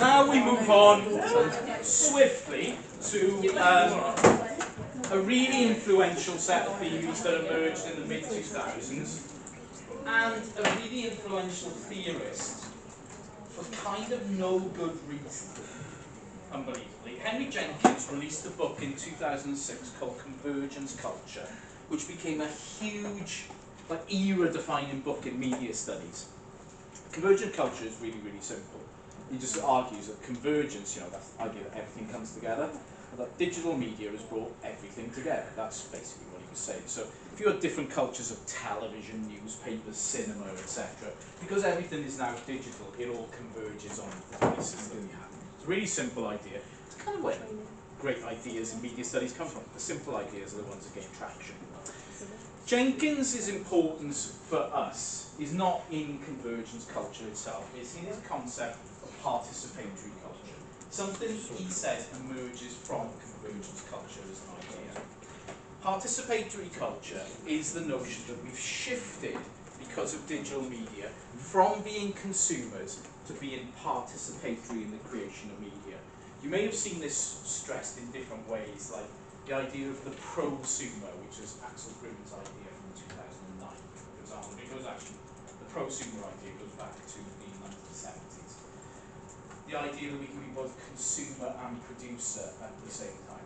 Now we move on swiftly to a really influential set of theories that emerged in the mid-2000s, and a really influential theorist for kind of no good reason, unbelievably. Henry Jenkins released a book in 2006 called Convergence Culture, which became a huge, era-defining book in media studies. Convergent culture is really, really simple. He just argues that convergence, that idea that everything comes together, and that digital media has brought everything together. That's basically what he was saying. So if you have different cultures of television, newspapers, cinema, etc., because everything is now digital, it all converges on the devices that we have. It's a really simple idea. It's kind of where great ideas in media studies come from. The simple ideas are the ones that gain traction. Jenkins' importance for us is not in convergence culture itself, it's in his concept of participatory culture. Something he says emerges from convergence culture as an idea. Participatory culture is the notion that we've shifted, because of digital media, from being consumers to being participatory in the creation of media. You may have seen this stressed in different ways, like the idea of the prosumer, which is Axel Grim's idea from 2009, for example, because actually the prosumer idea goes back to the 1970s. The idea that we can be both consumer and producer at the same time.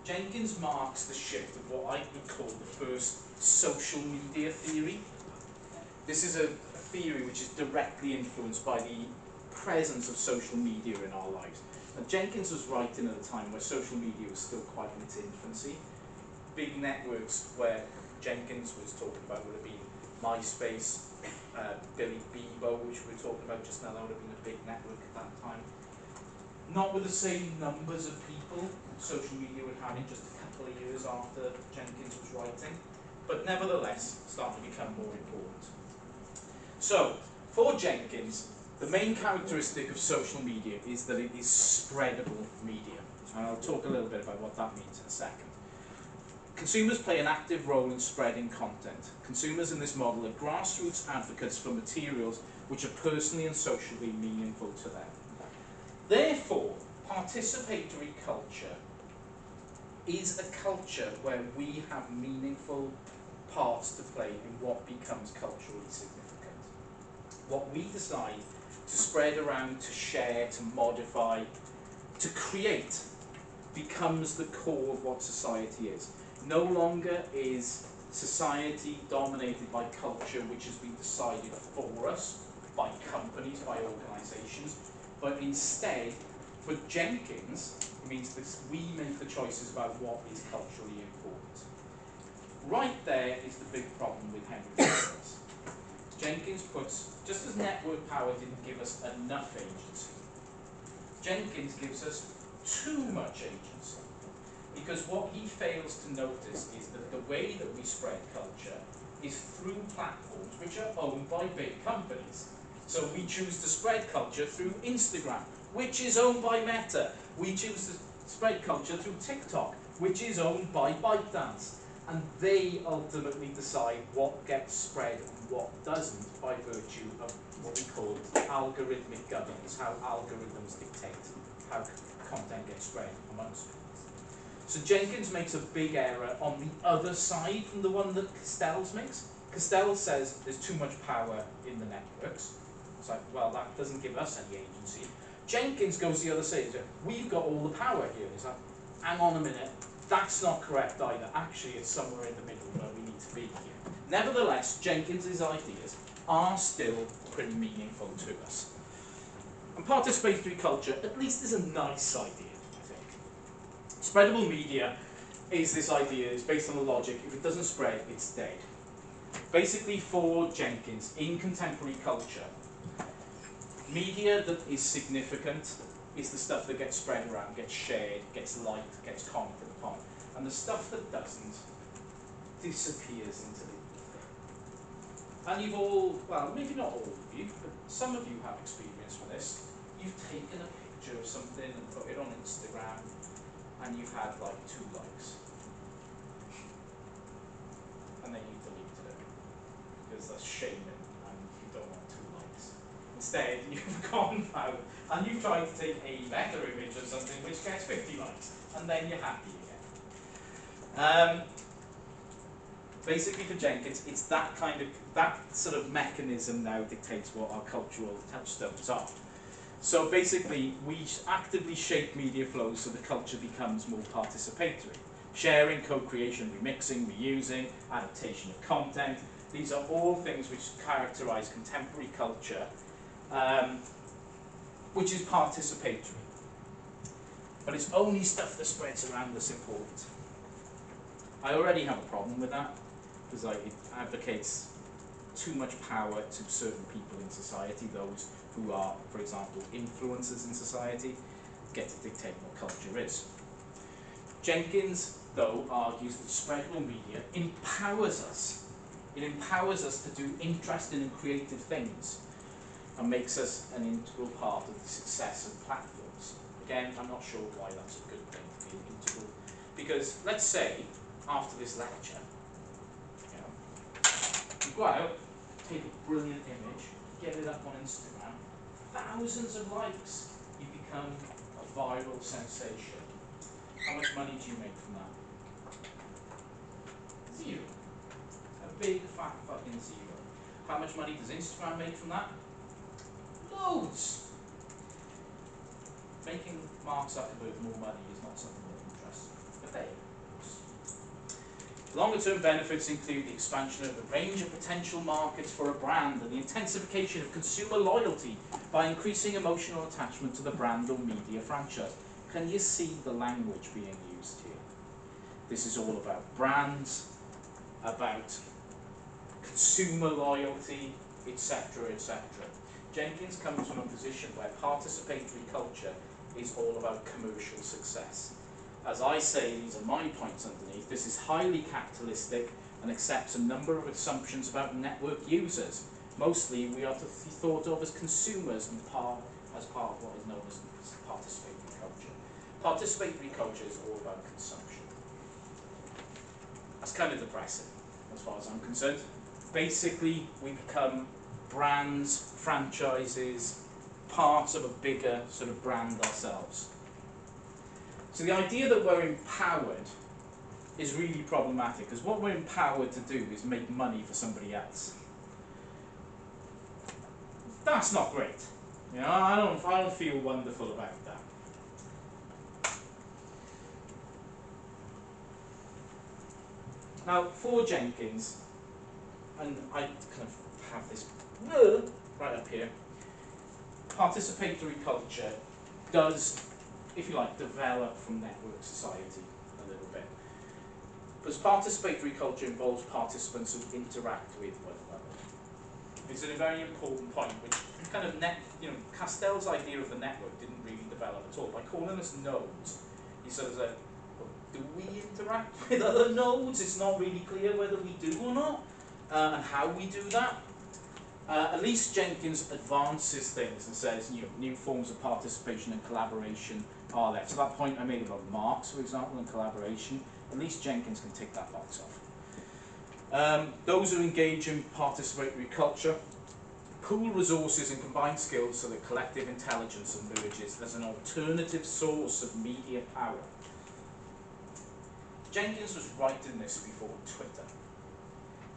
Jenkins marks the shift of what I would call the first social media theory. This is a theory which is directly influenced by the presence of social media in our lives. Now, Jenkins was writing at a time where social media was still quite in its infancy. Big networks where Jenkins was talking about would have been MySpace, Billy Bebo, which we were talking about just now, that would have been a big network at that time. Not with the same numbers of people social media would have in just a couple of years after Jenkins was writing, but nevertheless started to become more important. So, for Jenkins, the main characteristic of social media is that it is spreadable media. And I'll talk a little bit about what that means in a second. Consumers play an active role in spreading content. Consumers in this model are grassroots advocates for materials which are personally and socially meaningful to them. Therefore, participatory culture is a culture where we have meaningful parts to play in what becomes culturally significant. What we decide to spread around, to share, to modify, to create, becomes the core of what society is. No longer is society dominated by culture which has been decided for us, by companies, by organisations, but instead, for Jenkins, it means that we make the choices about what is culturally important. Right there is the big problem with Henry Jenkins. Jenkins puts, just as network power didn't give us enough agency, Jenkins gives us too much agency. Because what he fails to notice is that the way that we spread culture is through platforms which are owned by big companies. So we choose to spread culture through Instagram, which is owned by Meta. We choose to spread culture through TikTok, which is owned by ByteDance. And they ultimately decide what gets spread and what doesn't by virtue of what we call algorithmic governance, how algorithms dictate how content gets spread amongst us. So Jenkins makes a big error on the other side from the one that Castells makes. Castells says there's too much power in the networks. It's like, well, that doesn't give us any agency. Jenkins goes the other side. We've got all the power here. It's like, hang on a minute, that's not correct either. Actually, it's somewhere in the middle where we need to be here. Nevertheless, Jenkins's ideas are still pretty meaningful to us. And participatory culture, at least, is a nice idea, I think. Spreadable media is this idea, it's based on the logic, if it doesn't spread, it's dead. Basically, for Jenkins, in contemporary culture, media that is significant is the stuff that gets spread around, gets shared, gets liked, gets commented upon. And the stuff that doesn't disappears into the ether. And you've all, well, maybe not all of you, but some of you have experience with this. You've taken a picture of something and put it on Instagram, and you've had like 2 likes. And then you deleted it, because that's shaming, and you don't want 2 likes. instead you've gone out and you've tried to take a better image of something which gets 50 likes, and then you're happy again. Basically for Jenkins, it's that sort of mechanism now dictates what our cultural touchstones are. So basically, we actively shape media flows so the culture becomes more participatory. Sharing, co-creation, remixing, reusing, adaptation of content, these are all things which characterize contemporary culture, which is participatory. But it's only stuff that spreads around that's important. I already have a problem with that, because it advocates too much power to certain people in society. Those who are, for example, influencers in society, get to dictate what culture is. Jenkins, though, argues that spreadable media empowers us. It empowers us to do interesting and creative things, and makes us an integral part of the success of platforms. Again, I'm not sure why that's a good thing to be integral, because let's say, after this lecture, you go out, take a brilliant image, get it up on Instagram, thousands of likes, you become a viral sensation. How much money do you make from that? Zero. A big fat fucking zero. How much money does Instagram make from that? Loads. Making Mark Zuckerberg more money is not something that interests me. But there you go. Longer-term benefits include the expansion of the range of potential markets for a brand and the intensification of consumer loyalty by increasing emotional attachment to the brand or media franchise. Can you see the language being used here? This is all about brands, about consumer loyalty, etc., etc. Jenkins comes from a position where participatory culture is all about commercial success. As I say, these are my points underneath, this is highly capitalistic and accepts a number of assumptions about network users. Mostly, we are to be thought of as consumers and as part of what is known as participatory culture. Participatory culture is all about consumption. That's kind of depressing, as far as I'm concerned. Basically, we become brands, franchises, parts of a bigger sort of brand ourselves. So the idea that we're empowered is really problematic, because what we're empowered to do is make money for somebody else. That's not great. You know, I don't feel wonderful about that. Now, for Jenkins, and I kind of have this right up here, participatory culture does, if you like, develop from network society a little bit. Because participatory culture involves participants who interact with one another. It's a very important point, which kind of Castell's idea of the network didn't really develop at all. By calling us nodes, he sort of said, well, do we interact with other nodes? It's not really clear whether we do or not, and how we do that. At least Jenkins advances things and says new forms of participation and collaboration are there. So that point I made about marks, for example, and collaboration, at least Jenkins can tick that box off. Those who engage in participatory culture pool resources and combine skills so that collective intelligence emerges as an alternative source of media power. Jenkins was writing this before Twitter.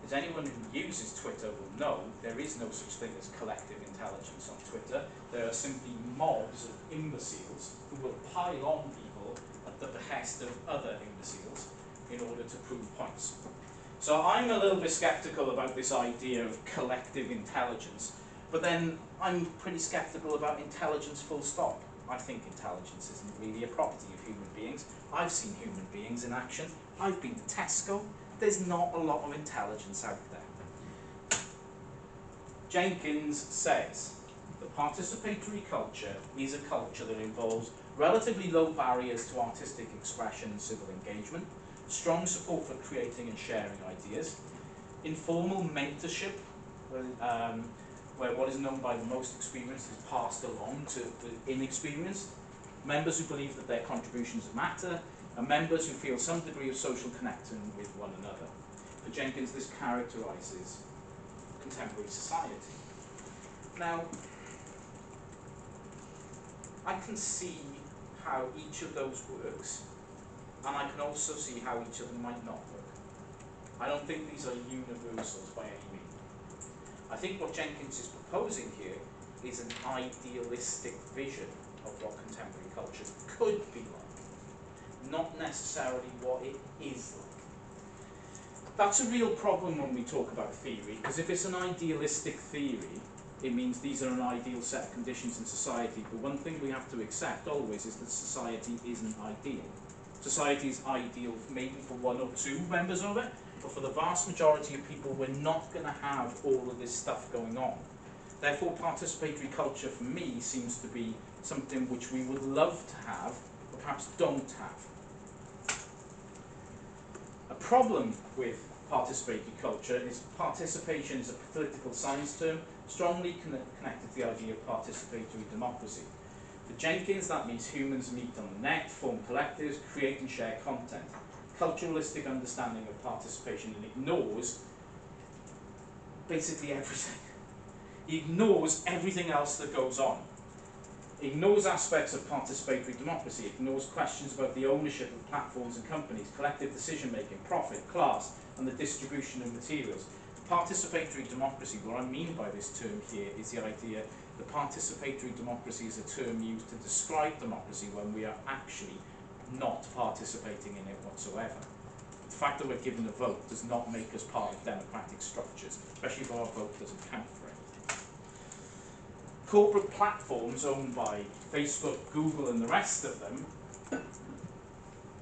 As anyone who uses Twitter will know, there is no such thing as collective intelligence on Twitter. There are simply mobs of imbeciles who will pile on people at the behest of other imbeciles in order to prove points. So I'm a little bit skeptical about this idea of collective intelligence, but then I'm pretty skeptical about intelligence full stop. I think intelligence isn't really a property of human beings. I've seen human beings in action. I've been to Tesco. There's not a lot of intelligence out there. Jenkins says that participatory culture is a culture that involves relatively low barriers to artistic expression and civil engagement, strong support for creating and sharing ideas, informal mentorship, where what is known by the most experienced is passed along to the inexperienced, members who believe that their contributions matter, and members who feel some degree of social connection with one another. For Jenkins, this characterizes contemporary society. Now, I can see how each of those works, and I can also see how each of them might not work. I don't think these are universals by any means. I think what Jenkins is proposing here is an idealistic vision of what contemporary culture could be like, not necessarily what it is like. That's a real problem when we talk about theory, because if it's an idealistic theory, it means these are an ideal set of conditions in society. But one thing we have to accept always is that society isn't ideal. Society is ideal maybe for one or two members of it, but for the vast majority of people, we're not going to have all of this stuff going on. Therefore, participatory culture for me seems to be something which we would love to have, but perhaps don't have. A problem with participatory culture is participation is a political science term strongly connected to the idea of participatory democracy. For Jenkins, that means humans meet on the net, form collectives, create and share content. Culturalistic understanding of participation and ignores basically everything. He ignores everything else that goes on. Ignores aspects of participatory democracy, ignores questions about the ownership of platforms and companies, collective decision-making, profit, class, and the distribution of materials. Participatory democracy, what I mean by this term here is the idea that participatory democracy is a term used to describe democracy when we are actually not participating in it whatsoever. The fact that we're given a vote does not make us part of democratic structures, especially if our vote doesn't count for anything. Corporate platforms owned by Facebook, Google, and the rest of them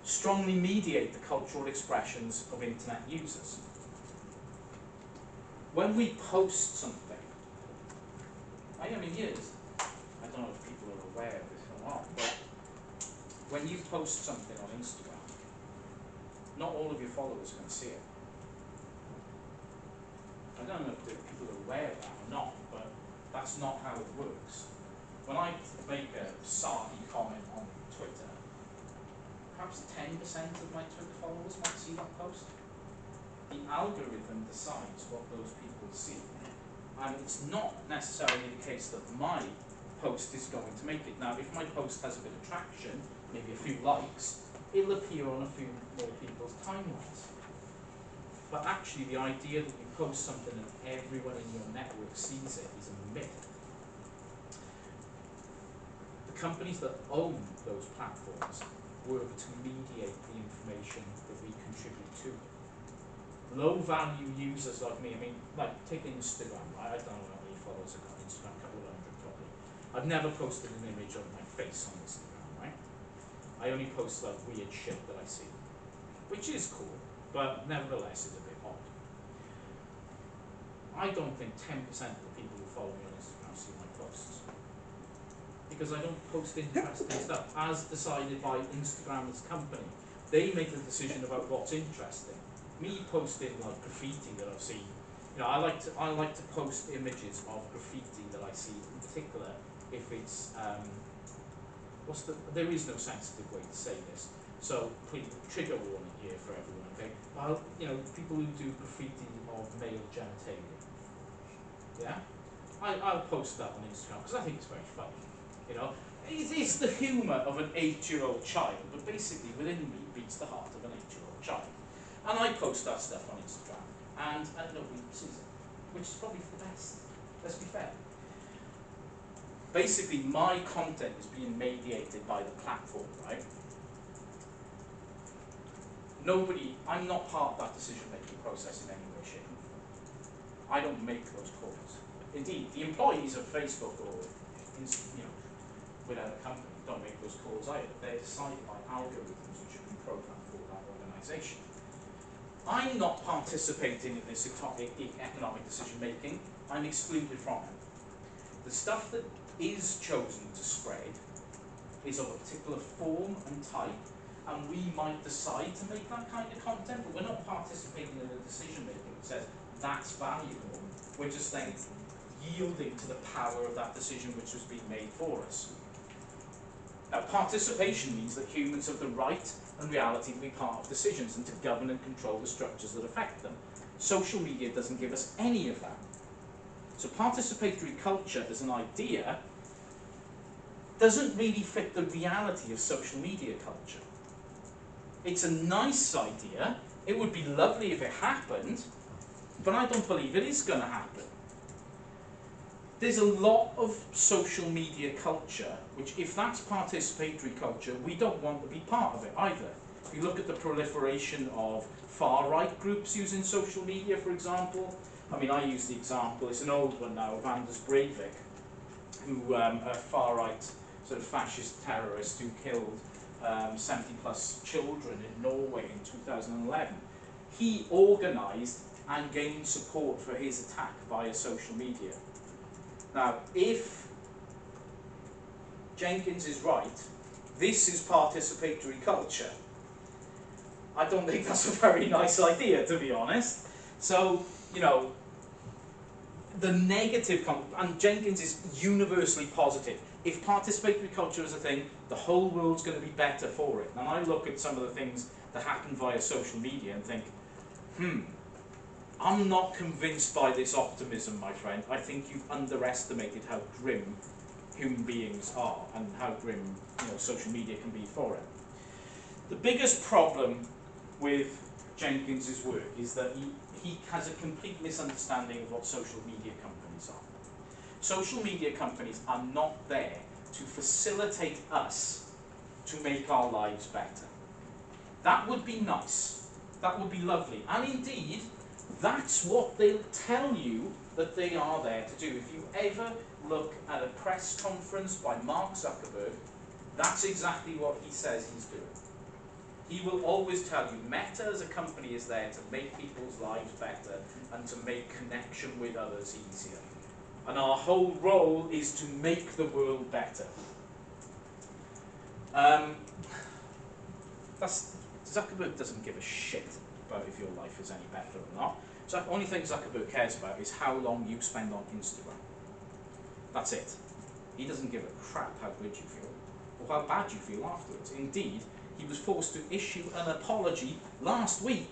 strongly mediate the cultural expressions of internet users. When we post something, I mean, I don't know if people are aware of this or not, but when you post something on Instagram, not all of your followers can see it. I don't know if people are aware of that or not, but that's not how it works. When I make a sarky comment on Twitter, perhaps 10% of my Twitter followers might see that post. The algorithm decides what those people see. And it's not necessarily the case that my post is going to make it. Now, if my post has a bit of traction, maybe a few likes, it'll appear on a few more people's timelines. But actually, the idea that you post something and everyone in your network sees it is a myth. The companies that own those platforms work to mediate the information that we contribute to them. Low-value users like me, I mean, like, take Instagram, right? I don't know how many followers I've got on Instagram, a couple of hundred probably. I've never posted an image of my face on Instagram, right? I only post like weird shit that I see, which is cool, but nevertheless is a bit odd. I don't think 10% of the people who follow me on Instagram see my posts. Because I don't post interesting stuff, as decided by Instagram as a company. They make the decision about what's interesting. Me posting like graffiti that I've seen, I like to post images of graffiti that I see, in particular if it's there is no sensitive way to say this, so please, trigger warning here for everyone, okay? People who do graffiti of male genitalia, yeah, I'll post that on Instagram because I think it's very funny. It's the humour of an 8-year-old child, but basically within me beats the heart of an 8-year-old child. And I post that stuff on Instagram, and nobody sees it, which is probably for the best. Let's be fair. Basically, my content is being mediated by the platform, right? I'm not part of that decision-making process in any way, shape, or form. I don't make those calls. Indeed, the employees of Facebook or, without a company don't make those calls either. They're decided by algorithms which have been programmed for that organization. I'm not participating in this economic decision-making. I'm excluded from it. The stuff that is chosen to spread is of a particular form and type, and we might decide to make that kind of content, but we're not participating in the decision-making that says that's valuable. We're just then yielding to the power of that decision which was being made for us. Now, participation means that humans have the right and reality to be part of decisions and to govern and control the structures that affect them. Social media doesn't give us any of that. So participatory culture as an idea doesn't really fit the reality of social media culture. It's a nice idea, it would be lovely if it happened, but I don't believe it is going to happen. There's a lot of social media culture, which if that's participatory culture, we don't want to be part of it either. If you look at the proliferation of far-right groups using social media, for example, I mean, I use the example, it's an old one now, of Anders Breivik, who, a far-right sort of fascist terrorist who killed 70 plus children in Norway in 2011. He organised and gained support for his attack via social media. Now, if Jenkins is right, this is participatory culture. I don't think that's a very nice idea, to be honest. So, you know, the negative, and Jenkins is universally positive. If participatory culture is a thing, the whole world's going to be better for it. And I look at some of the things that happen via social media and think, I'm not convinced by this optimism, my friend. I think you've underestimated how grim human beings are and how grim, you know, social media can be for it. The biggest problem with Jenkins's work is that he has a complete misunderstanding of what social media companies are. Social media companies are not there to facilitate us to make our lives better. That would be nice. That would be lovely. And indeed, that's what they'll tell you that they are there to do. If you ever look at a press conference by Mark Zuckerberg, that's exactly what he says he's doing. He will always tell you Meta as a company is there to make people's lives better and to make connection with others easier. And our whole role is to make the world better. Zuckerberg doesn't give a shit about if your life is any better or not. So the only thing Zuckerberg cares about is how long you spend on Instagram. That's it. He doesn't give a crap how good you feel or how bad you feel afterwards. Indeed, he was forced to issue an apology last week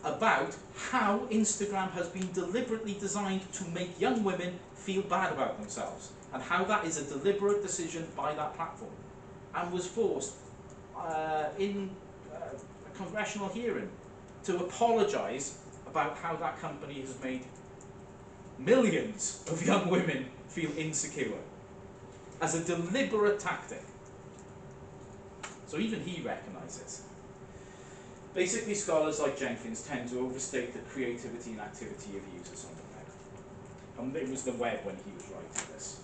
about how Instagram has been deliberately designed to make young women feel bad about themselves and how that is a deliberate decision by that platform, and was forced in a congressional hearing to apologise about how that company has made millions of young women feel insecure as a deliberate tactic. So even he recognises. Basically, scholars like Jenkins tend to overstate the creativity and activity of users on the web. And it was the web when he was writing this.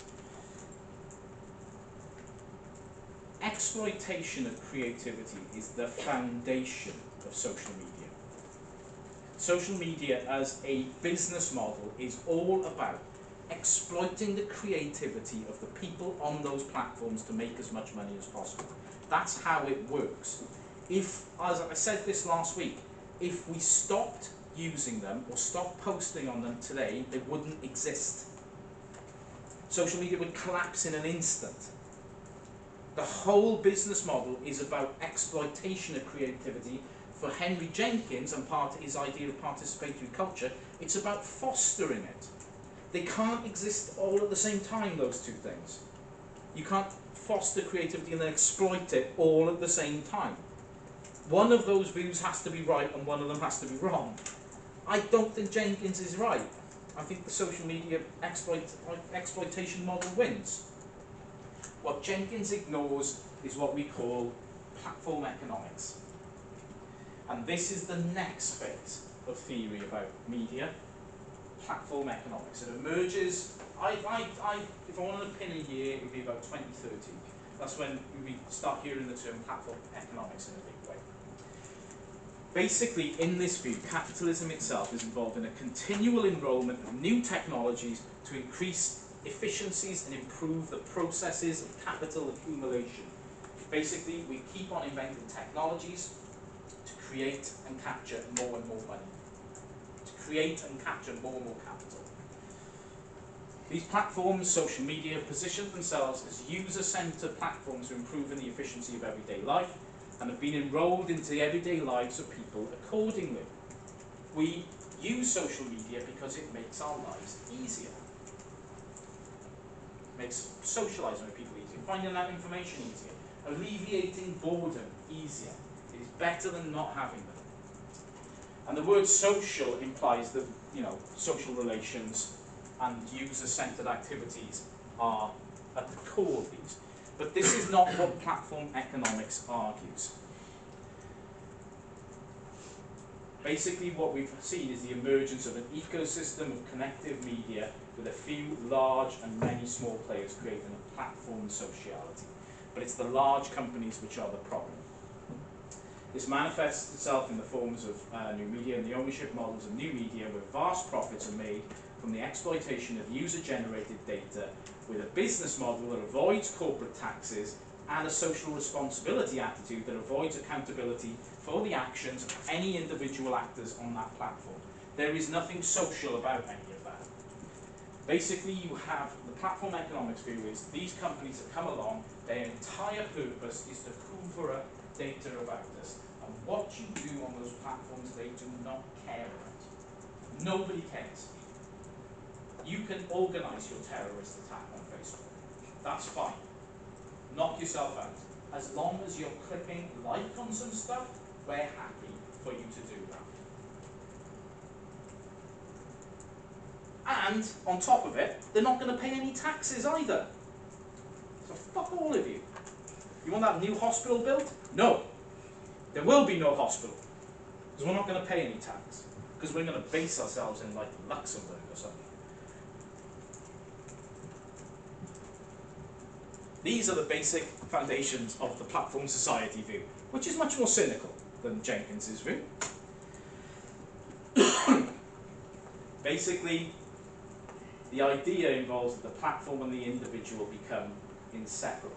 Exploitation of creativity is the foundation of social media. Social media as a business model is all about exploiting the creativity of the people on those platforms to make as much money as possible. That's how it works. If, as I said this last week, if we stopped using them or stopped posting on them today, they wouldn't exist. Social media would collapse in an instant. The whole business model is about exploitation of creativity. For Henry Jenkins and part of his idea of participatory culture, it's about fostering it. They can't exist all at the same time, those two things. You can't foster creativity and then exploit it all at the same time. One of those views has to be right and one of them has to be wrong. I don't think Jenkins is right. I think the social media exploitation model wins. What Jenkins ignores is what we call platform economics. And this is the next phase of theory about media, platform economics. It emerges, if I wanted to pin a year, it would be about 2030. That's when we start hearing the term platform economics in a big way. Basically, in this view, capitalism itself is involved in a continual enrollment of new technologies to increase efficiencies and improve the processes of capital accumulation. Basically, we keep on inventing technologies to create and capture more and more money, to create and capture more and more capital. These platforms, social media, position themselves as user-centered platforms for improving the efficiency of everyday life and have been enrolled into the everyday lives of people accordingly. We use social media because it makes our lives easier. It makes socialising with people finding out information easier, alleviating boredom easier. It is better than not having them. And the word social implies that, you know, social relations and user-centered activities are at the core of these. But this is not what platform economics argues. Basically, what we've seen is the emergence of an ecosystem of connective media with a few large and many small players creating a platform sociality. But it's the large companies which are the problem. This manifests itself in the forms of new media and the ownership models of new media, where vast profits are made from the exploitation of user-generated data, with a business model that avoids corporate taxes and a social responsibility attitude that avoids accountability for the actions of any individual actors on that platform. There is nothing social about any of that. Basically, you have the platform economics view is these companies that come along, their entire purpose is to hoover up data about us. And what you do on those platforms, they do not care about. Nobody cares. You can organize your terrorist attack on Facebook. That's fine. Knock yourself out. As long as you're clicking like on some stuff, we're happy for you to do that. And on top of it, they're not going to pay any taxes either. So fuck all of you. You want that new hospital built? No. There will be no hospital. Because we're not going to pay any tax. Because we're going to base ourselves in like Luxembourg or something. These are the basic foundations of the platform society view, which is much more cynical than Jenkins's view. Basically, the idea involves that the platform and the individual become inseparable.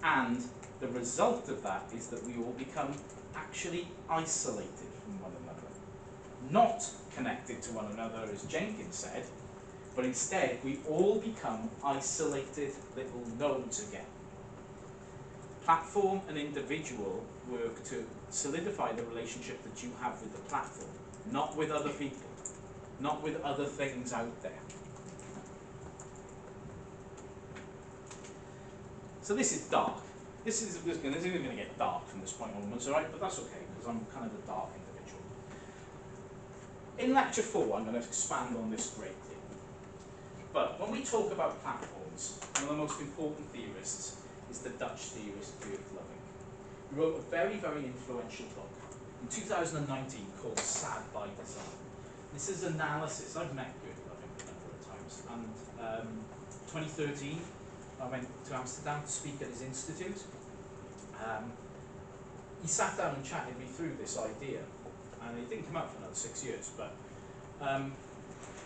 And the result of that is that we all become actually isolated from one another. Not connected to one another, as Jenkins said, but instead we all become isolated little nodes again. Platform and individual work to solidify the relationship that you have with the platform, not with other people, not with other things out there. So this is dark. This is going to get dark from this point onwards, alright? But that's okay, because I'm kind of a dark individual. In lecture 4, I'm going to expand on this greatly. But when we talk about platforms, one of the most important theorists is the Dutch theorist Geert Loving. He wrote a very, very influential book in 2019 called Sad by Design. This is analysis. I've met Geert Loving a number of times, and 2013 I went to Amsterdam to speak at his institute. He sat down and chatted me through this idea, and it didn't come out for another 6 years, but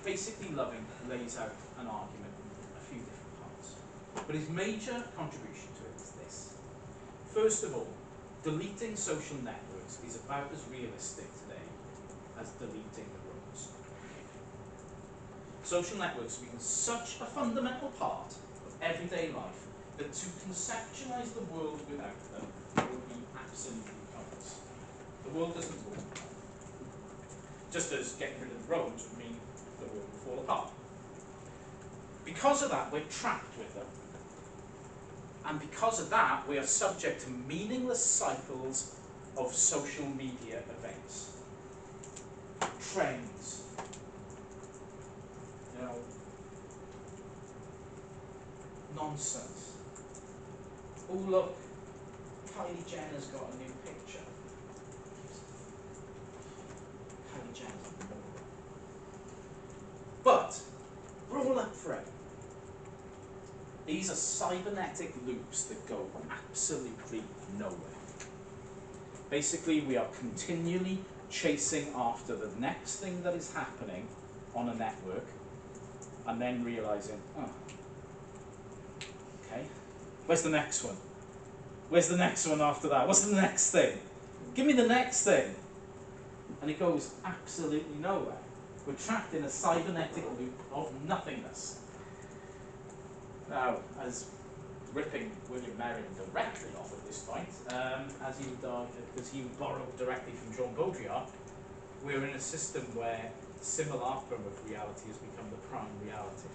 basically Loving lays out an argument in a few different parts. But his major contribution to it is this. First of all, deleting social networks is about as realistic today as deleting the roads. Social networks have become such a fundamental part of everyday life that to conceptualize the world without them would be absolutely pointless. The world doesn't work. Just as getting rid of the roads would mean the world would fall apart. Because of that, we're trapped with them. And because of that, we are subject to meaningless cycles of social media events. Trends. You know, nonsense. Oh look, Kylie Jenner's got a new picture. Kylie Jenner's a moron. But, we're all up for it. These are cybernetic loops that go absolutely nowhere. Basically, we are continually chasing after the next thing that is happening on a network, and then realizing, oh, okay, where's the next one? Where's the next one after that? What's the next thing? Give me the next thing. And it goes absolutely nowhere. We're trapped in a cybernetic loop of nothingness. Now, as ripping William Merriam directly off at this point, as he would argue, because he would borrow directly from Jean Baudrillard, we're in a system where simulacrum of reality has become the prime reality.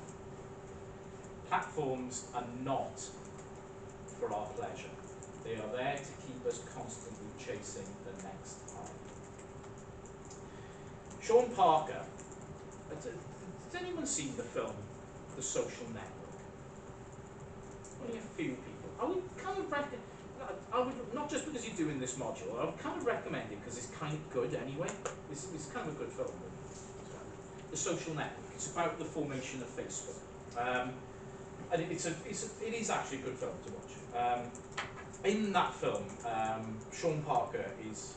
Platforms are not for our pleasure. They are there to keep us constantly chasing the next high. Sean Parker, has anyone seen the film The Social Network? Only a few people. I would kind of recommend, not just because you're doing this module, I would kind of recommend it because it's kind of good anyway. It's kind of a good film. The Social Network. It's about the formation of Facebook. And it is actually a good film to watch. In that film, Sean Parker is,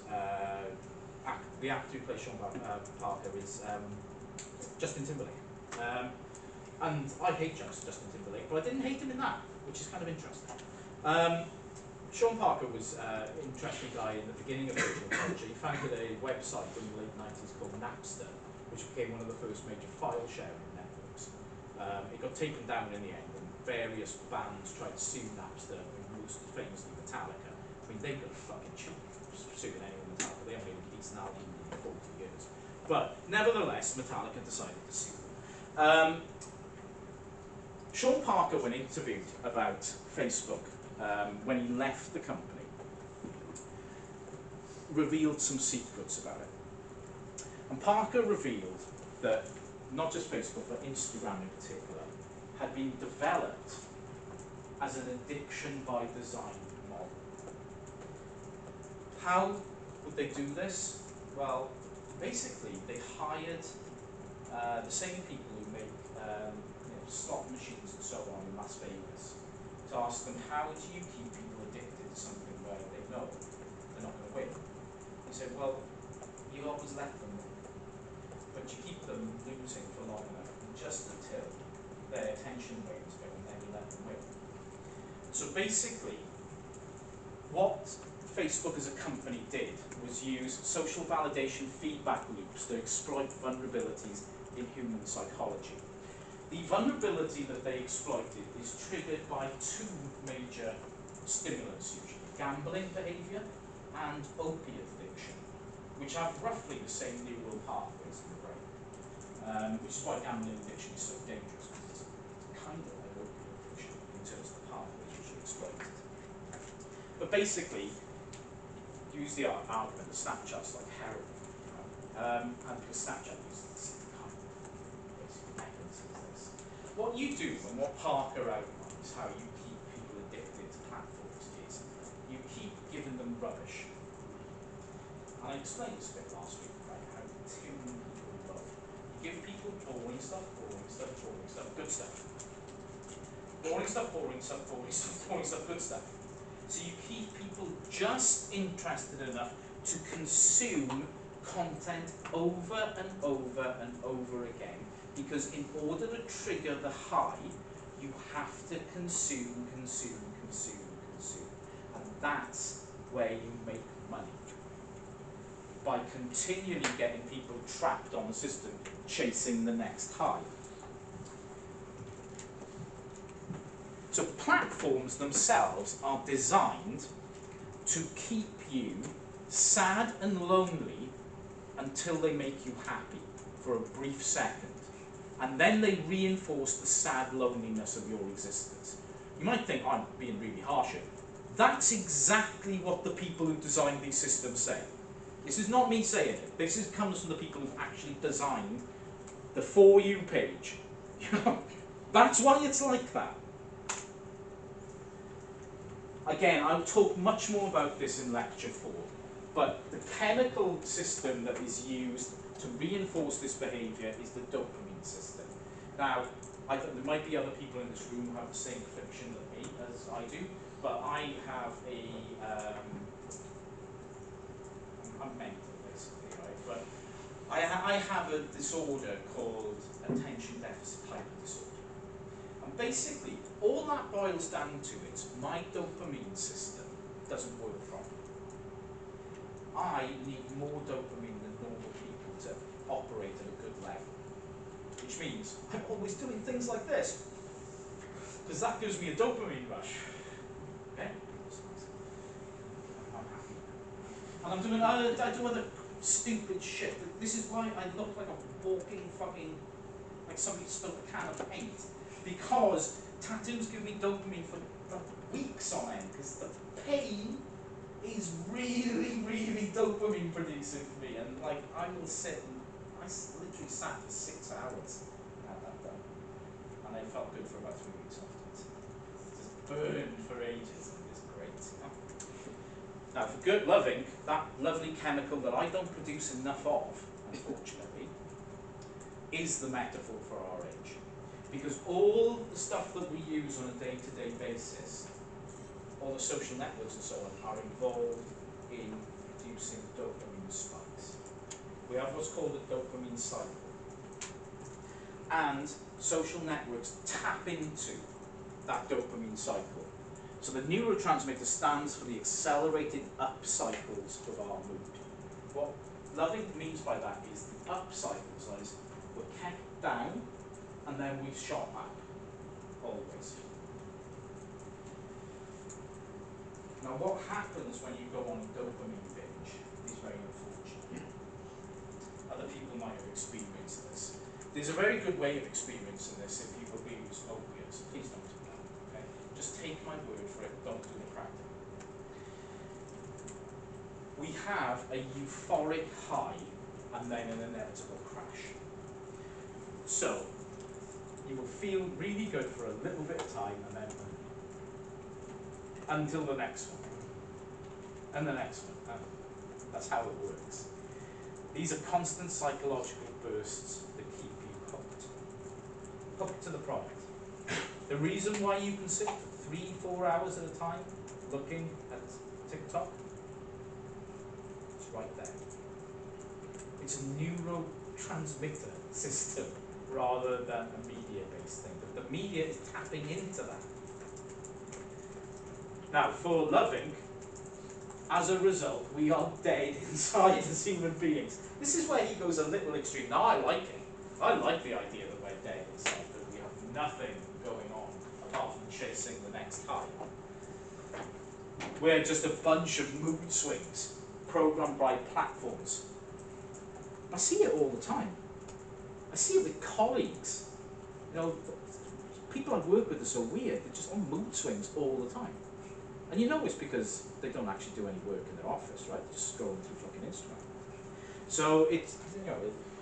the actor who plays Sean Parker is Justin Timberlake. And I hate Justin Timberlake, but I didn't hate him in that, which is kind of interesting. Sean Parker was an interesting guy in the beginning of digital culture. He founded a website in the late 90s called Napster, which became one of the first major file sharing networks. It got taken down in the end, and various bands tried to sue Napster, most famously Metallica. I mean, they got fucking cheap suing anyone Metallica. They haven't made a decent album in 40 years. But nevertheless, Metallica decided to sue them. Sean Parker, when interviewed about Facebook, when he left the company, revealed some secrets about it. And Parker revealed that not just Facebook, but Instagram in particular, had been developed as an addiction by design model. How would they do this? Well, basically they hired the same people who make slot machines and so on in Las Vegas to ask them, how do you keep people addicted to something where they know they're not going to win? He said, well, you always let them win, but you keep them losing for long enough, just until their attention wanes go, and then you let them win. So basically, what Facebook as a company did was use social validation feedback loops to exploit vulnerabilities in human psychology. The vulnerability that they exploited is triggered by two major stimulants usually: gambling behavior and opiate addiction, which have roughly the same neural pathways in the brain, which is why gambling addiction is so dangerous, because it's kind of like opiate addiction in terms of the pathways which are exploited. But basically, use the argument that Snapchat's like heroin, and because Snapchat uses the same kind of basic mechanism as this. What you do, and what Parker outlines how you keep people addicted to platforms, is you keep giving them rubbish. And I explained this a bit last week, right, how to tune people love. You give people boring stuff, good stuff. Boring stuff, boring stuff, boring stuff, boring stuff, good stuff. So you keep people just interested enough to consume content over and over and over again, because in order to trigger the high, you have to consume. And that's where you make money. By continually getting people trapped on the system, chasing the next high. So platforms themselves are designed to keep you sad and lonely until they make you happy for a brief second. And then they reinforce the sad loneliness of your existence. You might think I'm being really harsh here. That's exactly what the people who designed these systems say. This is not me saying it. This comes from the people who've actually designed the For You page. That's why it's like that. Again, I'll talk much more about this in lecture 4, but the chemical system that is used to reinforce this behavior is the dopamine system. Now, there might be other people in this room who have the same affliction as me, as I do, but I have I'm mental basically, right? But I have a disorder called attention deficit hyper disorder. And basically, all that boils down to is my dopamine system doesn't work properly. I need more dopamine than normal people to operate at a good level. Which means I'm always doing things like this, because that gives me a dopamine rush. Okay? I'm happy. And I'm doing, I do other stupid shit. This is why I look like a walking fucking, like somebody spilled a can of paint. because tattoos give me dopamine for weeks on end, because the pain is really, really dopamine producing for me, and like I will sit and literally sat for 6 hours and had that done, and I felt good for about 3 weeks afterwards. Just burned for ages, and it's great. Now, for good loving, that lovely chemical that I don't produce enough of, unfortunately, is the metaphor for our age. Because all the stuff that we use on a day-to-day basis, all the social networks and so on, are involved in producing dopamine spikes. We have what's called a dopamine cycle. And social networks tap into that dopamine cycle. So the neurotransmitter stands for the accelerated up cycles of our mood. What loving means by that is the up cycles, is we're kept down and then we shot up, always. Now what happens when you go on a dopamine binge is very unfortunate. Other people might have experienced this. There's a very good way of experiencing this if you've abused opiates. Please don't do that, okay? Just take my word for it, don't do the practical. We have a euphoric high and then an inevitable crash. So, you will feel really good for a little bit of time and then until the next one. And the next one. And that's how it works. These are constant psychological bursts that keep you hooked. Hooked to the product. The reason why you can sit for 3-4 hours at a time looking at TikTok, it's right there. It's a neurotransmitter system rather than a media-based thing. But the media is tapping into that. Now, for loving, as a result, we are dead inside as human beings. This is where he goes a little extreme. Now, I like it. I like the idea that we're dead inside, that we have nothing going on apart from chasing the next high. We're just a bunch of mood swings programmed by platforms. I see it all the time. I see it with colleagues. You know, people I work with are so weird. They're just on mood swings all the time. And you know it's because they don't actually do any work in their office, right? They're just scrolling through fucking Instagram. So it's, you know,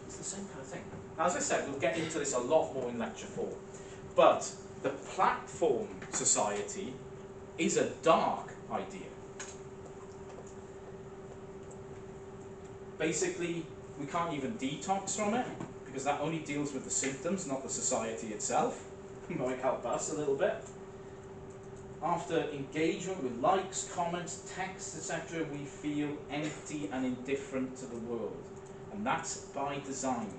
it's the same kind of thing. As I said, we'll get into this a lot more in lecture 4. But the platform society is a dark idea. Basically, we can't even detox from it, because that only deals with the symptoms, not the society itself. It might help us a little bit. After engagement with likes, comments, texts, etc., we feel empty and indifferent to the world. And that's by design.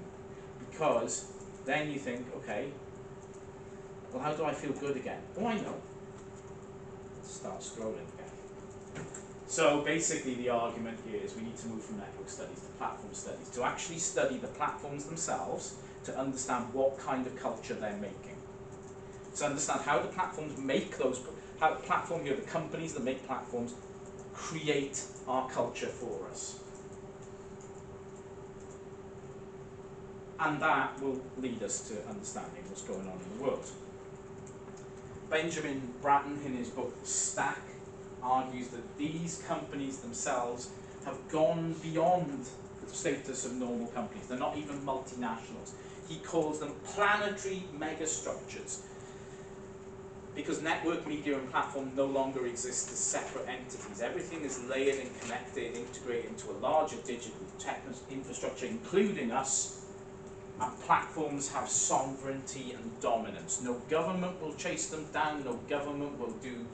Because then you think, okay, well, how do I feel good again? Oh, I know. Start scrolling again. So basically the argument here is we need to move from network studies to platform studies, to actually study the platforms themselves, to understand what kind of culture they're making. To understand how the platforms make those, how the platform here, the companies that make platforms, create our culture for us. And that will lead us to understanding what's going on in the world. Benjamin Bratton, in his book Stack, argues that these companies themselves have gone beyond the status of normal companies. They're not even multinationals. He calls them planetary megastructures, because network, media, and platform no longer exist as separate entities. Everything is layered and connected, integrated into a larger digital infrastructure, including us. And platforms have sovereignty and dominance. No government will chase them down. No government will do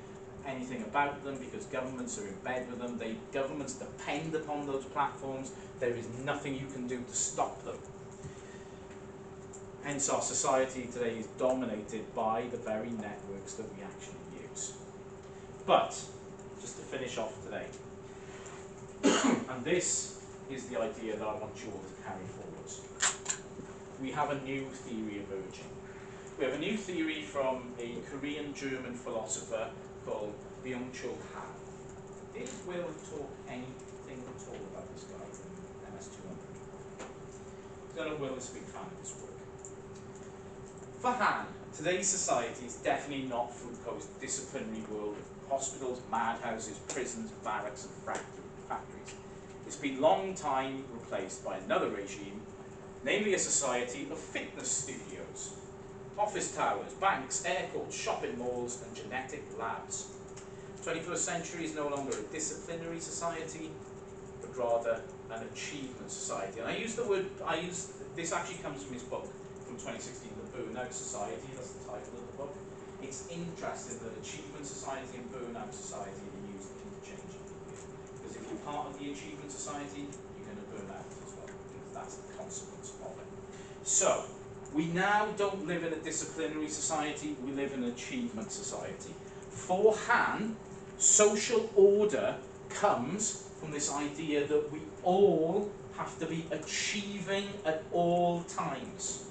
anything about them, because governments are in bed with them. Governments depend upon those platforms. There is nothing you can do to stop them. Hence our society today is dominated by the very networks that we actually use. But, just to finish off today, and this is the idea that I want you all to carry forwards. We have a new theory emerging. We have a new theory from a Korean-German philosopher called Byung-Chul Han. Did Will talk anything at all about this guy from MS-232? I know Will is a big fan of his work. For Han, today's society is definitely not Foucault's disciplinary world of hospitals, madhouses, prisons, barracks and factories. It's been long time replaced by another regime, namely a society of fitness studios, office towers, banks, airports, shopping malls and genetic labs. 21st century is no longer a disciplinary society, but rather an achievement society. And this actually comes from his book from 2016, The Burnout Society, that's the title of the book. It's interesting that achievement society and burnout society are used interchangeably. Because if you're part of the achievement society, you're going to burn out as well, because that's the consequence of it. So, we now don't live in a disciplinary society, we live in an achievement society. For Han, social order comes from this idea that we all have to be achieving at all times.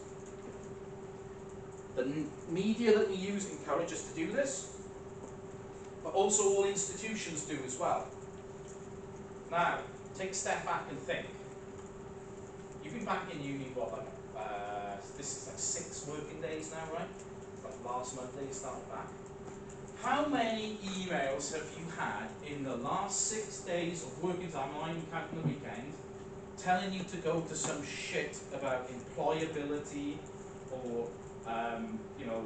The media that we use encourage us to do this, but also all institutions do as well. Now, take a step back and think. You've been back in uni, what, like, this is like 6 working days now, right? Like last Monday you started back. How many emails have you had in the last 6 days of working time, I'm not even counting the weekend, telling you to go to some shit about employability or you know,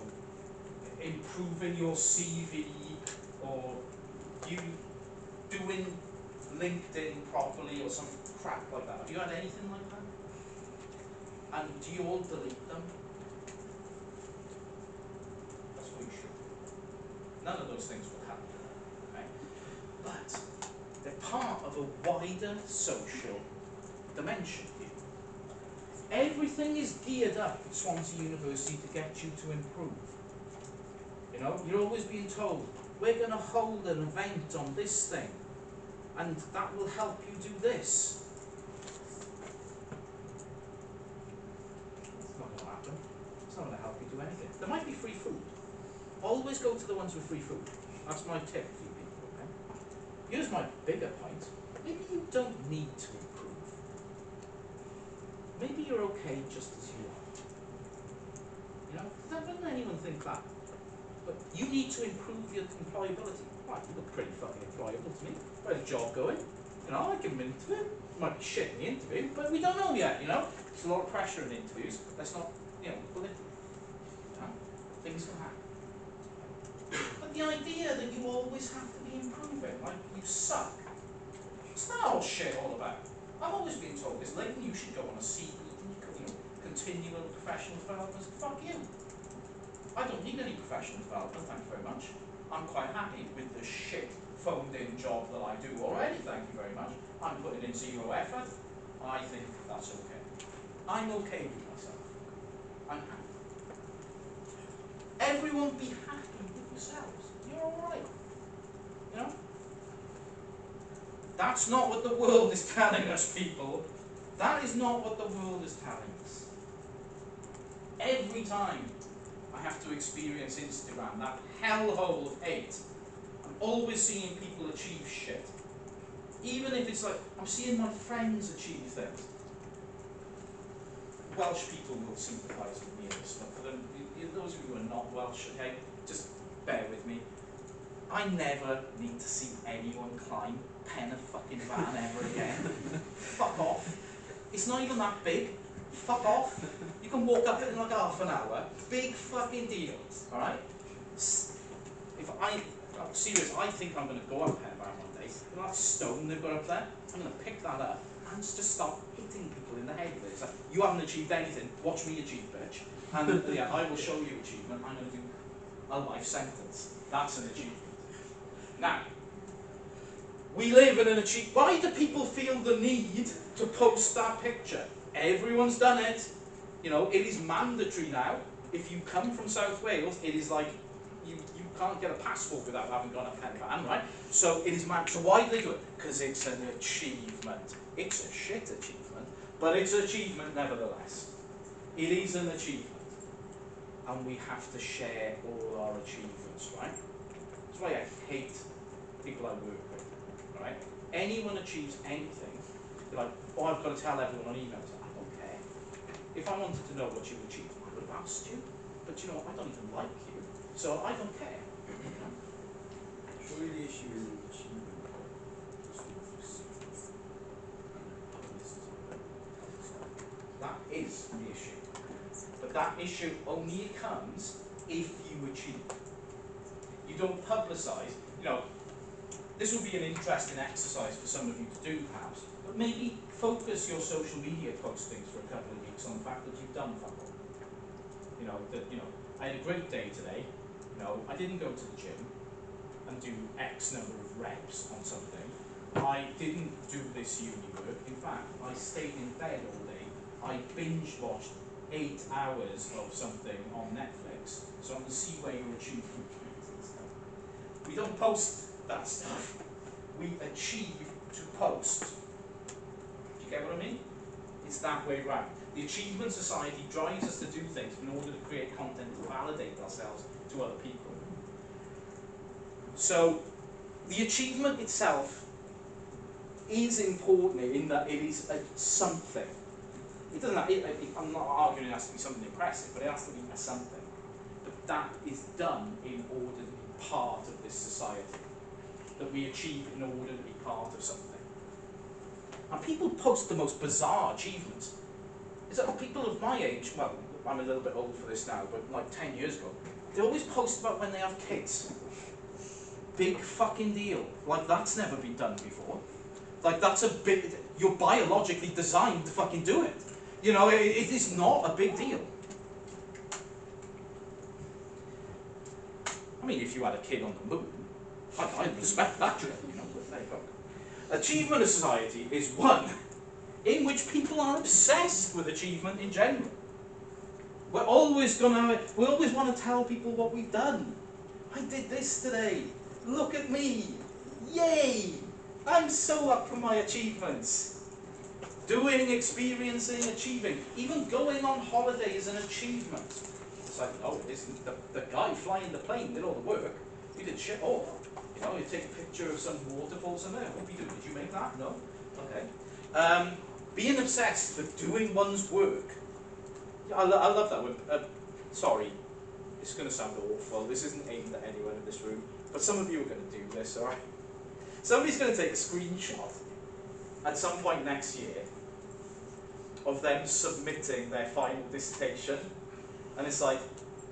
improving your CV or you doing LinkedIn properly or some crap like that? Have you had anything like that? And do you all delete them? That's what you should. None of those things will happen, okay? But they're part of a wider social dimension here. Everything is geared up at Swansea University to get you to improve. You know, you're always being told, we're going to hold an event on this thing, and that will help you do this. It's not going to happen. It's not going to help you do anything. There might be free food. Always go to the ones with free food. That's my tip for you people, okay? Here's my bigger point. Maybe you don't need to improve. Maybe you're okay just as you are. You know, doesn't anyone think that? But you need to improve your employability. Right, you look pretty fucking employable to me. Where's the job going? You know, I give him an interview. Might be shit in the interview, but we don't know yet, you know? There's a lot of pressure in interviews. Let's not, you know, political. You know? Things can happen. But the idea that you always have to be improving, like you suck, what's that whole shit all about? I've always been told this, Leighton, you should go on a CE, you know, continual professional development. Fuck you. I don't need any professional development, thank you very much. I'm quite happy with the shit phoned-in job that I do already, thank you very much. I'm putting in 0 effort. I think that's okay. I'm okay with myself. I'm happy. Everyone be happy with yourselves. You're alright. You know? That's not what the world is telling us, people. That is not what the world is telling us. Every time I have to experience Instagram, that hellhole of hate, I'm always seeing people achieve shit. Even if it's like, I'm seeing my friends achieve things. Welsh people will sympathise with me in this stuff. For them, those of you who are not Welsh, okay, just bear with me. I never need to see anyone climb Pen y fucking Van ever again. Fuck off. It's not even that big. Fuck off. You can walk up it in like half an hour. Big fucking deal. Alright? If I'm serious, I think I'm going to go up Pen y Van one day. You know that stone they've got up there? I'm going to pick that up and just start hitting people in the head with it. It's like, you haven't achieved anything, watch me achieve, bitch. And yeah, I will show you achievement. I'm going to do a life sentence. That's an achievement. Now, we live in an achievement. Why do people feel the need to post that picture? Everyone's done it. You know, it is mandatory now. If you come from South Wales, it is like, you can't get a passport without having gone up Pen y Van, right? So it is mandatory. So why do they do it? Because it's an achievement. It's a shit achievement, but it's an achievement nevertheless. It is an achievement. And we have to share all our achievements, right? That's why I hate people I work with, right? Anyone achieves anything, they're like, oh, I've got to tell everyone on email. I don't care. If I wanted to know what you achieved, I would have asked you. but you know, I don't even like you, so I don't care. Surely the issue isn't achievement of sort of That is the issue. But that issue only comes if you achieve. You don't publicise, you know, this will be an interesting exercise for some of you to do perhaps, but maybe focus your social media postings for a couple of weeks on the fact that you've done fuck all. You know, that, you know, I had a great day today, you know, I didn't go to the gym and do X number of reps on something. I didn't do this uni work. In fact, I stayed in bed all day. I binge watched 8 hours of something on Netflix, so I'm going to see where your achievement is. We don't post that stuff. We achieve to post. Do you get what I mean? It's that way round. The achievement society drives us to do things in order to create content to validate ourselves to other people. So, the achievement itself is important in that it is something. It doesn't have, I'm not arguing it has to be something impressive, but it has to be a something. But that is done in order to be part of this society. That we achieve in order to be part of something. And people post the most bizarre achievements. Is that people of my age, well, I'm a little bit old for this now, but like 10 years ago, they always post about when they have kids. Big fucking deal. Like, that's never been done before. Like, that's a big, you're biologically designed to fucking do it. You know, it is not a big deal. I mean, if you had a kid on the moon, I respect that, you know, but there you go. Achievement society is one in which people are obsessed with achievement in general. We always want to tell people what we've done. I did this today. Look at me. Yay! I'm so up for my achievements. Doing, experiencing, achieving. Even going on holiday is an achievement. It's like, no, it isn't. The guy flying the plane did all the work. You did shit all. You know, you take a picture of some waterfall somewhere. What did you do? Did you make that? No? Okay. Being obsessed with doing one's work. Yeah, I love that one. Sorry, it's going to sound awful. This isn't aimed at anyone in this room. But some of you are going to do this, alright? Somebody's going to take a screenshot at some point next year of them submitting their final dissertation. And it's like,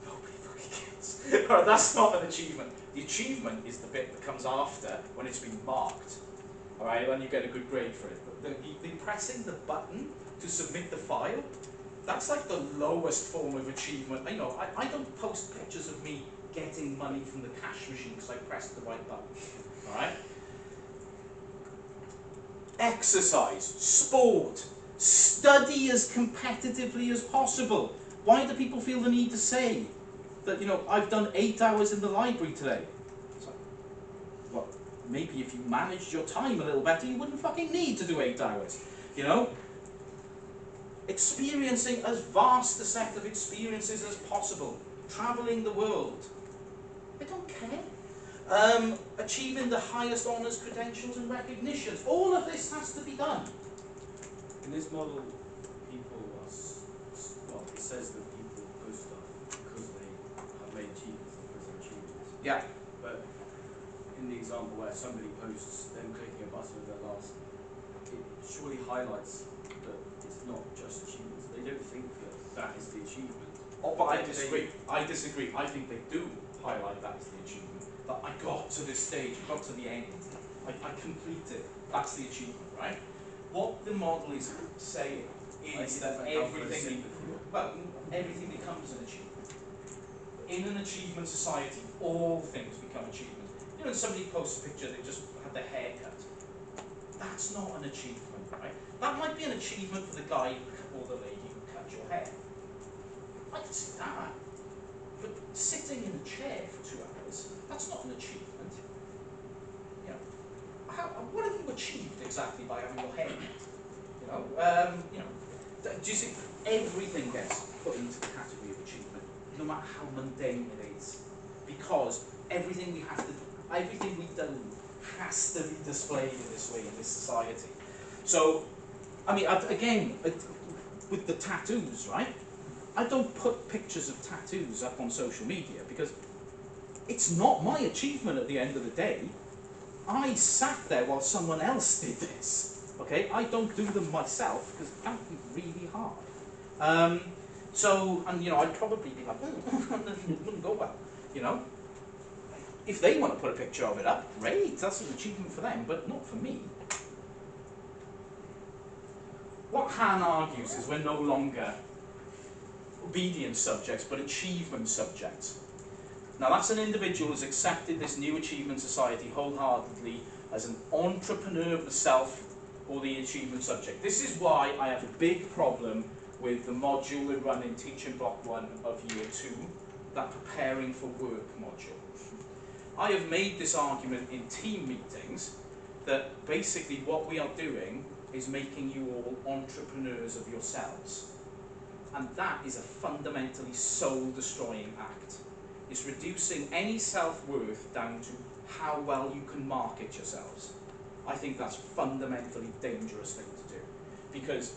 nobody fucking cares. Alright, that's not an achievement. The achievement is the bit that comes after when it's been marked. Alright, when you get a good grade for it. But the pressing the button to submit the file, that's like the lowest form of achievement. You know, I don't post pictures of me getting money from the cash machine because I pressed the right button. Alright? Exercise, sport, study as competitively as possible. Why do people feel the need to say that, you know, I've done 8 hours in the library today? It's like, well, maybe if you managed your time a little better, you wouldn't fucking need to do 8 hours. You know? Experiencing as vast a set of experiences as possible. Travelling the world. I don't care. Achieving the highest honours, credentials and recognitions. All of this has to be done. In this model, people are, well, it says that people post stuff because they have made achievements, not because they're achievements. Yeah. But in the example where somebody posts them clicking a button with their last, it surely highlights that it's not just achievements. They don't think that that is the achievement. Oh, but I disagree. I disagree. I think they do highlight that as the achievement. That I got to this stage, I got to the end. I completed. That's the achievement, right? What the model is saying is that everything becomes an achievement. In an achievement society, all things become achievements. You know, when somebody posts a picture, they just had their hair cut. That's not an achievement, right? That might be an achievement for the guy or the lady who cut your hair. I can see that. But sitting in a chair for 2 hours, that's not an achievement. You know, what have you achieved exactly by having your hair cut? You know, do you see, everything gets put into the category of achievement, no matter how mundane it is, because everything we've done has to be displayed in this way in this society. So, I mean, again, with the tattoos, right? I don't put pictures of tattoos up on social media because it's not my achievement at the end of the day. I sat there while someone else did this. Okay, I don't do them myself because that would be really hard. And you know, I'd probably be like, it wouldn't go well. You know, if they want to put a picture of it up, great, that's an achievement for them, but not for me. What Han argues is we're no longer obedience subjects, but achievement subjects. Now that's an individual who's accepted this new achievement society wholeheartedly as an entrepreneur of the self or the achievement subject. This is why I have a big problem with the module we run in Teaching Block 1 of Year 2, that preparing for work module. I have made this argument in team meetings that basically what we are doing is making you all entrepreneurs of yourselves. And that is a fundamentally soul-destroying act. It's reducing any self-worth down to how well you can market yourselves. I think that's a fundamentally dangerous thing to do. Because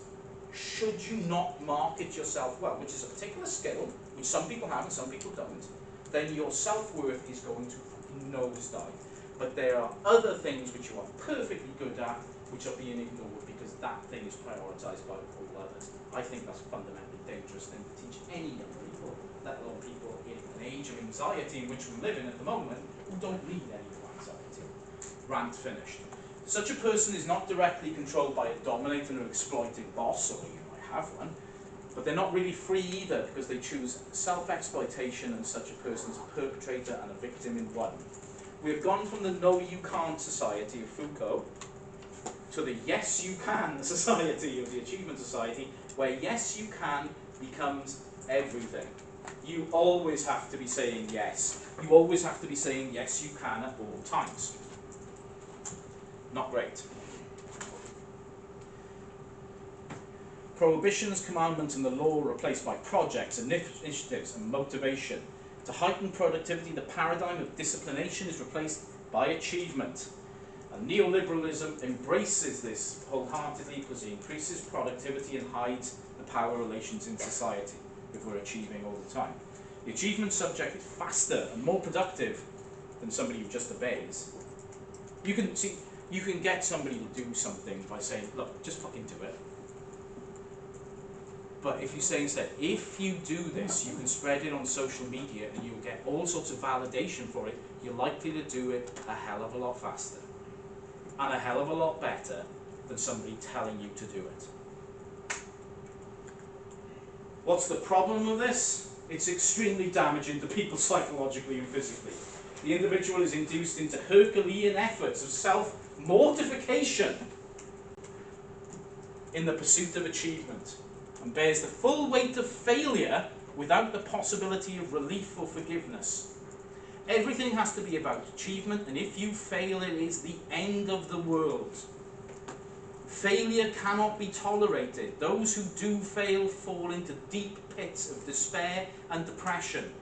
should you not market yourself well, which is a particular skill, which some people have and some people don't, then your self-worth is going to fucking nosedive. But there are other things which you are perfectly good at, which are being ignored because that thing is prioritised by all others. I think that's a fundamentally dangerous thing to teach any young people, let alone people in an age of anxiety in which we live in at the moment, who don't need any more anxiety. Rant finished. Such a person is not directly controlled by a dominating or exploiting boss, or you might have one, but they're not really free either because they choose self-exploitation, and such a person is a perpetrator and a victim in one. We have gone from the no you can't society of Foucault to the yes you can society of the achievement society, where yes you can becomes everything. You always have to be saying yes. You always have to be saying yes you can at all times. Not great. Prohibitions, commandments, and the law are replaced by projects, initiatives, and motivation. To heighten productivity, the paradigm of disciplination is replaced by achievement. And neoliberalism embraces this wholeheartedly because it increases productivity and hides the power relations in society if we're achieving all the time. The achievement subject is faster and more productive than somebody who just obeys. You can get somebody to do something by saying, look, just fucking do it. But if you say instead, if you do this, you can spread it on social media and you'll get all sorts of validation for it, you're likely to do it a hell of a lot faster and a hell of a lot better than somebody telling you to do it. What's the problem with this? It's extremely damaging to people psychologically and physically. The individual is induced into Herculean efforts of self-mortification in the pursuit of achievement, and bears the full weight of failure without the possibility of relief or forgiveness. Everything has to be about achievement, and if you fail, it is the end of the world. Failure cannot be tolerated. Those who do fail fall into deep pits of despair and depression.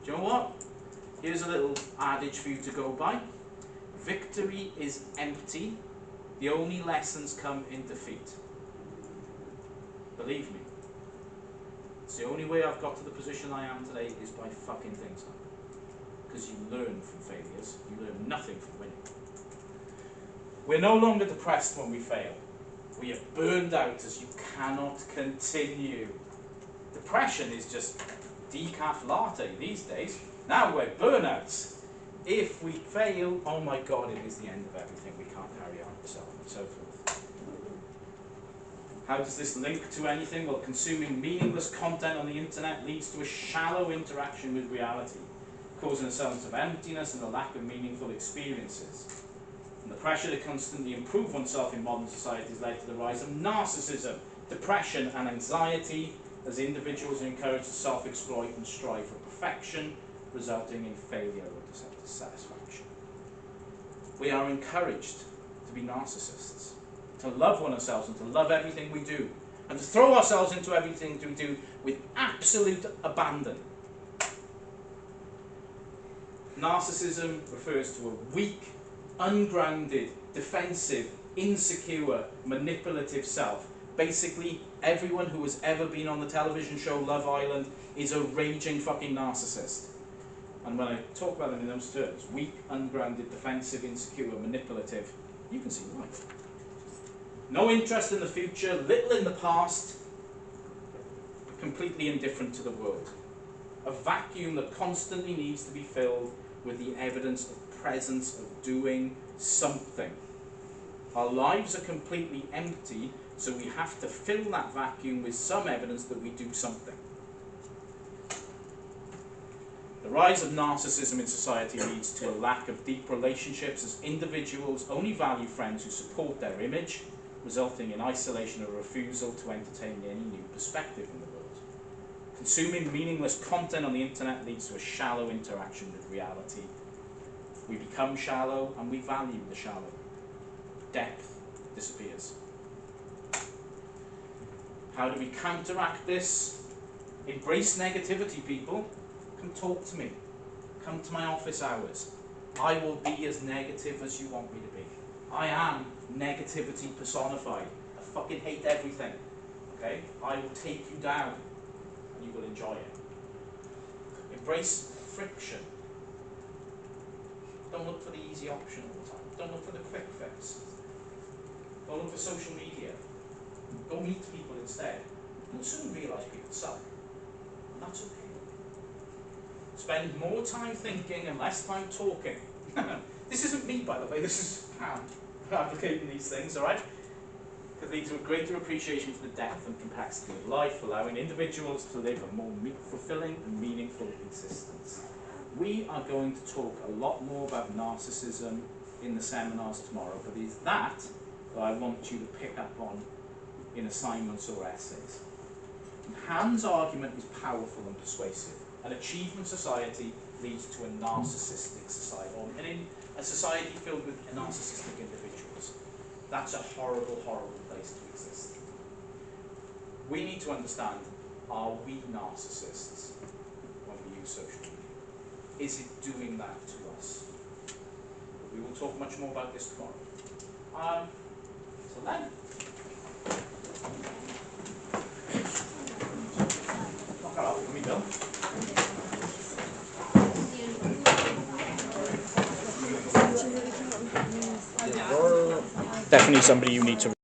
Do you know what? Here's a little adage for you to go by. Victory is empty. The only lessons come in defeat. Believe me. It's the only way I've got to the position I am today is by fucking things up. Because you learn from failures. You learn nothing from winning. We're no longer depressed when we fail. We are burned out as you cannot continue. Depression is just decaf latte these days. Now we're burnouts. If we fail, oh my God, it is the end of everything. We can't carry on, so on and so forth. How does this link to anything? Well, consuming meaningless content on the internet leads to a shallow interaction with reality, causing a sense of emptiness and a lack of meaningful experiences. And the pressure to constantly improve oneself in modern society has led to the rise of narcissism, depression, and anxiety, as individuals are encouraged to self-exploit and strive for perfection, resulting in failure or dissatisfaction. We are encouraged to be narcissists, to love ourselves and to love everything we do, and to throw ourselves into everything we do with absolute abandon. Narcissism refers to a weak, ungrounded, defensive, insecure, manipulative self Basically, everyone who has ever been on the television show Love Island is a raging fucking narcissist. And when I talk about them in those terms, weak, ungrounded, defensive, insecure, manipulative, you can see why. No interest in the future, little in the past, completely indifferent to the world. A vacuum that constantly needs to be filled with the evidence of presence, of doing something. Our lives are completely empty, so we have to fill that vacuum with some evidence that we do something. The rise of narcissism in society leads to a lack of deep relationships, as individuals only value friends who support their image, resulting in isolation or refusal to entertain any new perspective in the world. Consuming meaningless content on the internet leads to a shallow interaction with reality. We become shallow and we value the shallow. Depth disappears. How do we counteract this? Embrace negativity, people. Come talk to me. Come to my office hours. I will be as negative as you want me to be. I am negativity personified. I fucking hate everything. Okay? I will take you down and you will enjoy it. Embrace friction. Don't look for the easy option all the time. Don't look for the quick fix. Don't look for social media. Go meet people instead. You'll soon realise people suck. And that's okay. Spend more time thinking and less time talking. This isn't me, by the way, this is Pam advocating these things, alright? Could lead to a greater appreciation for the depth and complexity of life, allowing individuals to live a more fulfilling and meaningful existence. We are going to talk a lot more about narcissism in the seminars tomorrow, but it's that I want you to pick up on in assignments or essays. And Ham's argument is powerful and persuasive. An achievement society leads to a narcissistic society, or a society filled with narcissistic individuals. That's a horrible, horrible place to exist. We need to understand, are we narcissists when we use social media? Is it doing that to us? We will talk much more about this tomorrow. So then, knock that off for me, Bill. Definitely somebody you need to